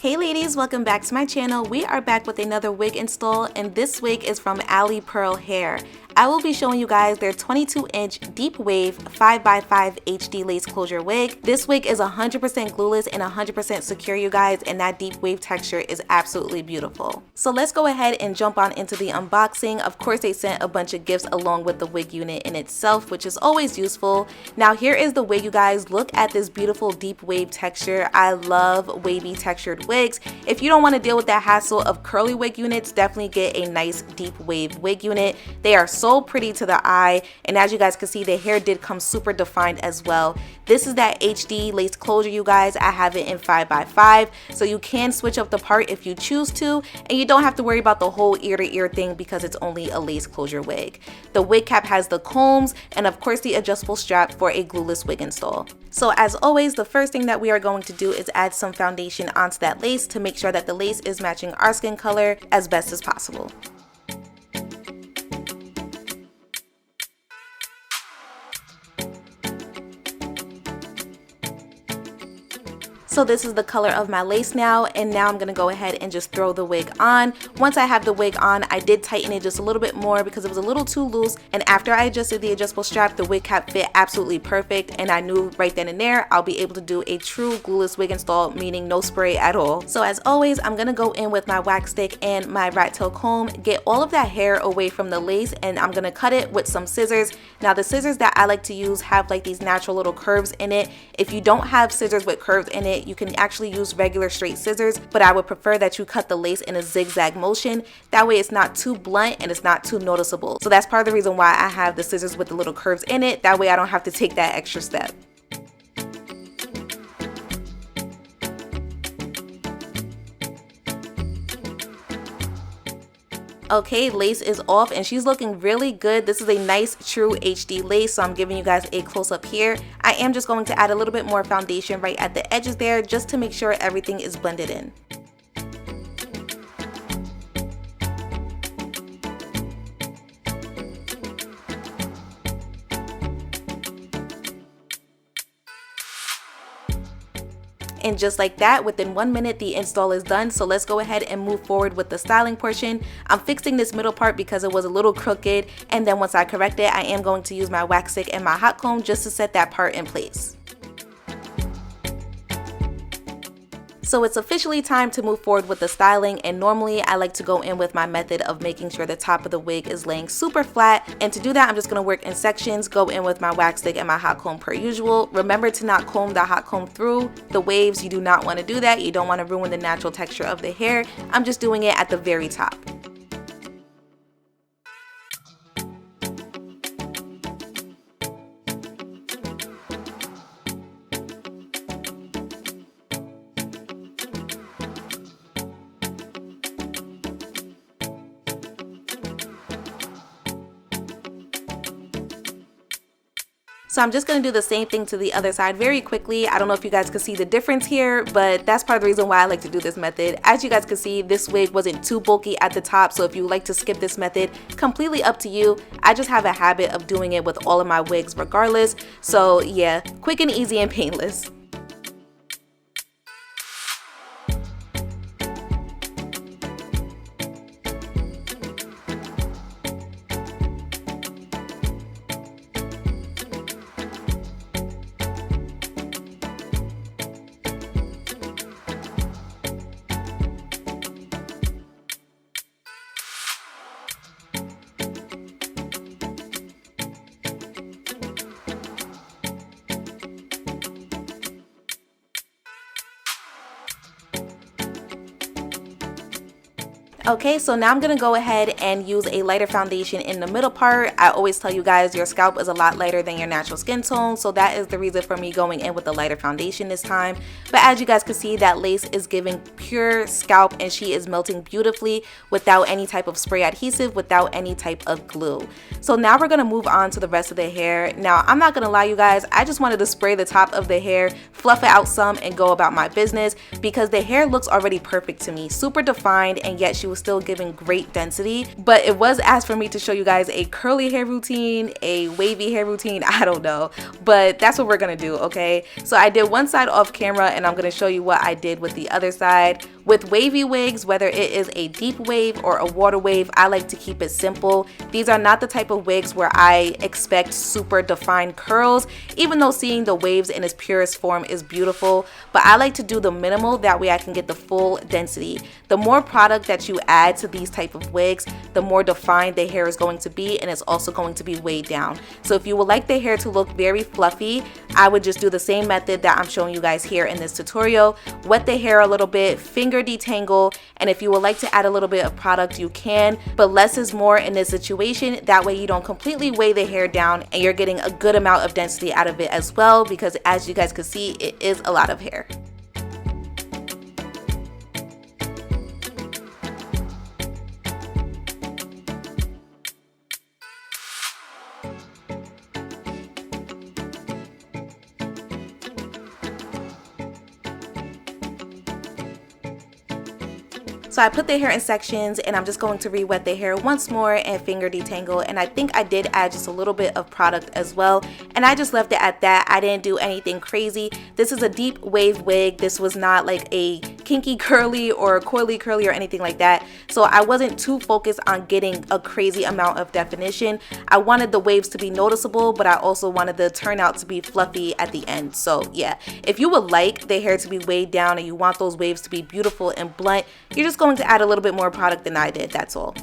Hey ladies, welcome back to my channel. We are back with another wig install, and this wig is from Alipearl Hair. I will be showing you guys their 22-inch deep wave 5x5 HD lace closure wig. This wig is 100% glueless and 100% secure, you guys, and that deep wave texture is absolutely beautiful. So let's go ahead and jump on into the unboxing. Of course, they sent a bunch of gifts along with the wig unit in itself, which is always useful. Now here is the wig, you guys. Look at this beautiful deep wave texture. I love wavy textured wigs. If you don't want to deal with that hassle of curly wig units, definitely get a nice deep wave wig unit. They are so pretty to the eye, and as you guys can see, the hair did come super defined as well. This is that HD lace closure, you guys. I have it in 5x5, so you can switch up the part if you choose to, and you don't have to worry about the whole ear to ear thing because it's only a lace closure wig. The wig cap has the combs and of course the adjustable strap for a glueless wig install. So as always, the first thing that we are going to do is add some foundation onto that lace to make sure that the lace is matching our skin color as best as possible. So this is the color of my lace now, and now I'm gonna go ahead and just throw the wig on. Once I have the wig on, I did tighten it just a little bit more because it was a little too loose, and after I adjusted the adjustable strap, the wig cap fit absolutely perfect, and I knew right then and there I'll be able to do a true glueless wig install, meaning no spray at all. So as always, I'm gonna go in with my wax stick and my rat tail comb, get all of that hair away from the lace, and I'm gonna cut it with some scissors. Now the scissors that I like to use have like these natural little curves in it. If you don't have scissors with curves in it, you can actually use regular straight scissors, but I would prefer that you cut the lace in a zigzag motion. That way it's not too blunt and it's not too noticeable. So that's part of the reason why I have the scissors with the little curves in it. That way I don't have to take that extra step. Okay, lace is off and she's looking really good. This is a nice true HD lace, so I'm giving you guys a close-up here. I am just going to add a little bit more foundation right at the edges there just to make sure everything is blended in. And just like that, within 1 minute, the install is done. So let's go ahead and move forward with the styling portion. I'm fixing this middle part because it was a little crooked. And then once I correct it, I am going to use my wax stick and my hot comb just to set that part in place. So it's officially time to move forward with the styling, and normally I like to go in with my method of making sure the top of the wig is laying super flat, and to do that I'm just going to work in sections, go in with my wax stick and my hot comb per usual. Remember to not comb the hot comb through the waves. You do not want to do that. You don't want to ruin the natural texture of the hair. I'm just doing it at the very top. So I'm just going to do the same thing to the other side very quickly. I don't know if you guys can see the difference here, but that's part of the reason why I like to do this method. As you guys can see, this wig wasn't too bulky at the top, so if you like to skip this method, completely up to you. I just have a habit of doing it with all of my wigs regardless. So yeah, quick and easy and painless. Okay, so now I'm gonna go ahead and use a lighter foundation in the middle part. I always tell you guys your scalp is a lot lighter than your natural skin tone, so that is the reason for me going in with the lighter foundation this time. But as you guys can see, that lace is giving pure scalp and she is melting beautifully without any type of spray adhesive, without any type of glue. So now we're gonna move on to the rest of the hair. Now I'm not gonna lie, you guys, I just wanted to spray the top of the hair, fluff it out some, and go about my business because the hair looks already perfect to me, super defined, and yet she was still giving great density. But it was asked for me to show you guys a curly hair routine, a wavy hair routine, I don't know, but that's what we're gonna do. Okay, so I did one side off camera and I'm gonna show you what I did with the other side. With wavy wigs, whether it is a deep wave or a water wave, I like to keep it simple. These are not the type of wigs where I expect super defined curls, even though seeing the waves in its purest form is beautiful, but I like to do the minimal, that way I can get the full density. The more product that you add to these type of wigs, the more defined the hair is going to be, and it's also going to be weighed down. So if you would like the hair to look very fluffy, I would just do the same method that I'm showing you guys here in this tutorial. Wet the hair a little bit, finger detangle, and if you would like to add a little bit of product, you can, but less is more in this situation. That way you don't completely weigh the hair down and you're getting a good amount of density out of it as well, because as you guys can see, it is a lot of hair. So I put the hair in sections, and I'm just going to re-wet the hair once more and finger detangle, and I think I did add just a little bit of product as well, and I just left it at that. I didn't do anything crazy. This is a deep wave wig. This was not like a kinky curly or coily curly or anything like that, so I wasn't too focused on getting a crazy amount of definition. I wanted the waves to be noticeable, but I also wanted the turnout to be fluffy at the end. So yeah, if you would like the hair to be weighed down and you want those waves to be beautiful and blunt, you're just going to add a little bit more product than I did, that's all.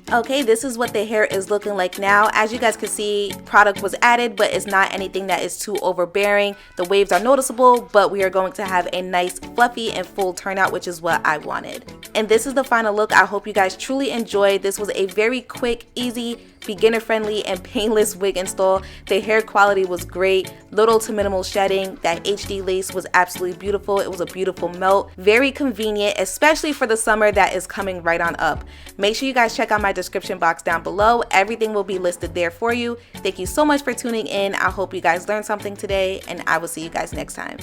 Okay, this is what the hair is looking like now. As you guys can see, product was added, but it's not anything that is too overbearing. The waves are noticeable, but we are going to have a nice fluffy and full turnout, which is what I wanted. And this is the final look. I hope you guys truly enjoyed. This was a very quick, easy, beginner friendly and painless wig install. The hair quality was great, little to minimal shedding. That HD lace was absolutely beautiful. It was a beautiful melt, very convenient, especially for the summer that is coming right on up. Make sure you guys check out my description box down below. Everything will be listed there for you. Thank you so much for tuning in. I hope you guys learned something today, and I will see you guys next time.